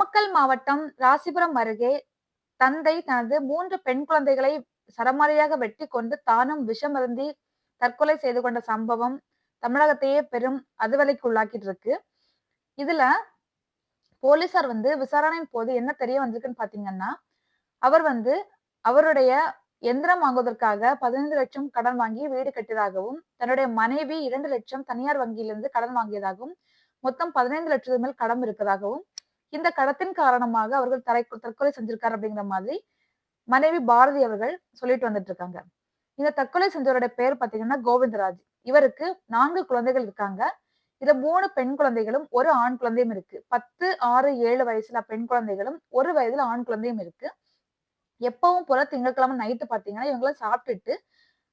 நாமக்கல் மாவட்டம் ராசிபுரம் அருகே தந்தை தனது 3 பெண் குழந்தைகளை சரமாரியாக வெட்டி கொண்டு தானும் விஷமருந்தி தற்கொலை செய்து கொண்ட சம்பவம் தமிழகத்தையே பெரும் அதிர்வலைக்கு உள்ளாக்கிட்டு இருக்கு. இதுல போலீசார் விசாரணையின் போது என்ன தெரிய வந்திருக்குன்னு பாத்தீங்கன்னா, அவர் அவருடைய எந்திரம் வாங்குவதற்காக 15 லட்சம் கடன் வாங்கி வீடு கட்டியதாகவும், தன்னுடைய மனைவி 2 லட்சம் தனியார் வங்கியிலிருந்து கடன் வாங்கியதாகவும், மொத்தம் 15 லட்சத்துக்கு மேல் கடன் இருக்கதாகவும், இந்த கடத்தின் காரணமாக அவர்கள் தற்கொலை செஞ்சிருக்காரு அப்படிங்கிற மாதிரி மனைவி பாரதி அவர்கள் சொல்லிட்டு வந்துட்டு இருக்காங்க. இந்த தற்கொலை செஞ்சவருடைய பேர் பாத்தீங்கன்னா கோவிந்தராஜ். இவருக்கு 4 குழந்தைகள் இருக்காங்க. இதுல 3 பெண் குழந்தைகளும், 1 ஆண் குழந்தையும் இருக்கு. 10, 6, 7 வயசுல பெண் குழந்தைகளும், 1 வயதுல ஆண் குழந்தையும் இருக்கு. எப்பவும் போல திங்கட்கிழமை நைட்டு பாத்தீங்கன்னா, இவங்கலாம் சாப்பிட்டுட்டு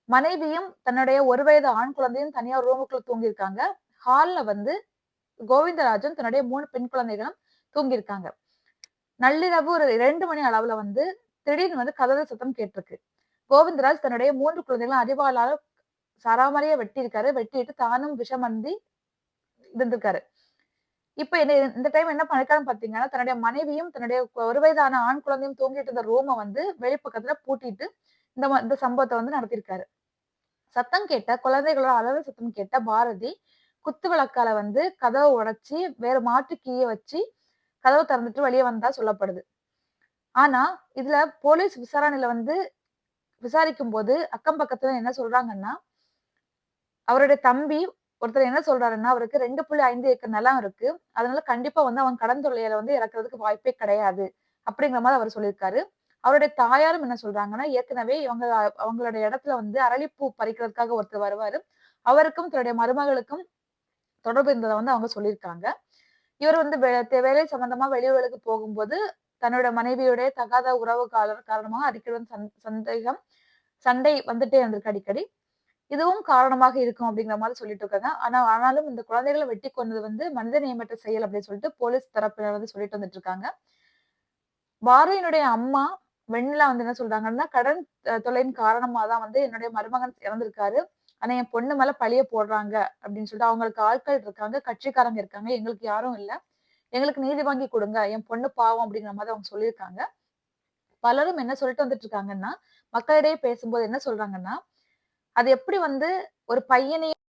மனைவியும் தன்னுடைய 1 வயது ஆண் குழந்தையும் தனியா ரூமுக்குள்ள தூங்கியிருக்காங்க. ஹால்ல கோவிந்தராஜும் தன்னுடைய 3 பெண் குழந்தைகளும் தூங்கியிருக்காங்க. நள்ளிரவு ஒரு 2 மணி அளவுல திடீர்னு கதவு சத்தம் கேட்டிருக்கு. கோவிந்தராஜ் தன்னுடைய 3 குழந்தைகளும் அரிவாளால சராமாரியா வெட்டியிருக்காரு. வெட்டிட்டு தானும் விஷம் அருந்தி இருந்திருக்காரு. இப்ப இந்த டைம் என்ன பண்ணிருக்காருன்னு பாத்தீங்கன்னா, தன்னுடைய மனைவியும், தன்னுடைய 1 வயதான ஆண் குழந்தையும் தூங்கிட்டு இருந்த ரூம வெளிப்பக்கத்துல பூட்டிட்டு இந்த சம்பவத்த நடத்தியிருக்காரு. சத்தம் கேட்ட குழந்தைகளோட அலறல் சத்தம் கேட்ட பாரதி குத்து விளக்கால கதவ உடைச்சு வேற மாற்று கீய வச்சு கதவு திறந்துட்டு வெளியே வந்ததா சொல்லப்படுது. ஆனா, இதுல போலீஸ் விசாரணையில விசாரிக்கும்போது அக்கம் பக்கத்துல என்ன சொல்றாங்கன்னா, அவருடைய தம்பி ஒருத்தர் என்ன சொல்றாருன்னா, அவருக்கு 2.5 ஏக்கர் நிலம் இருக்கு. அதனால கண்டிப்பா அவன் கடன் தொல்லையில இறக்குறதுக்கு வாய்ப்பே கிடையாது. அப்படிங்கிற மாரி அவர் சொல்லியிருக்காரு. அவருடைய தாயாரும் என்ன சொல்றாங்கன்னா, ஏற்கனவே அவங்களுடைய இடத்துல அரளிப்பூ பறிக்கிறதுக்காக ஒருத்தர் வருவாரு. அவருக்கும் தன்னுடைய மருமகளுக்கும் தொடர்பு இருந்தத அவங்க சொல்லியிருக்காங்க. இவர் வேலை சம்பந்தமா வெளியூர்களுக்கு போகும்போது, தன்னோட மனைவியுடைய தகாத உறவு காரணமாக அடிக்கடி சண்டை வந்துட்டே இருந்திருக்கு அடிக்கடி. இதுவும் காரணமாக இருக்கும் அப்படிங்கிற மாரி சொல்லிட்டு இருக்காங்க. ஆனாலும் இந்த குழந்தைகள வெட்டி கொன்னது மனித நேயமற்ற செயல் அப்படின்னு சொல்லிட்டு போலீஸ் தரப்பினர் சொல்லிட்டு வந்துட்டு இருக்காங்க. பாரதியினுடைய அம்மா வெண்ணிலா என்ன சொல்றாங்கன்னா, கடன் தொல்லையின் காரணமா தான் என்னுடைய மருமகன் இறந்திருக்காரு. ஆனா என் பொண்ணு மேல பழிய போடுறாங்க அப்படின்னு சொல்லிட்டு அவங்களுக்கு ஆட்கள் இருக்காங்க, கட்சிக்காரங்க இருக்காங்க. எங்களுக்கு யாரும் இல்ல. எங்களுக்கு நீதி வாங்கி குடுங்க. என் பொண்ணு பாவம் அப்படிங்கிற மாரி அவங்க சொல்லியிருக்காங்க. பலரும் என்ன சொல்லிட்டு வந்துட்டு இருக்காங்கன்னா, மக்களிடையே பேசும்போது என்ன சொல்றாங்கன்னா, அது எப்படி ஒரு பையனையும்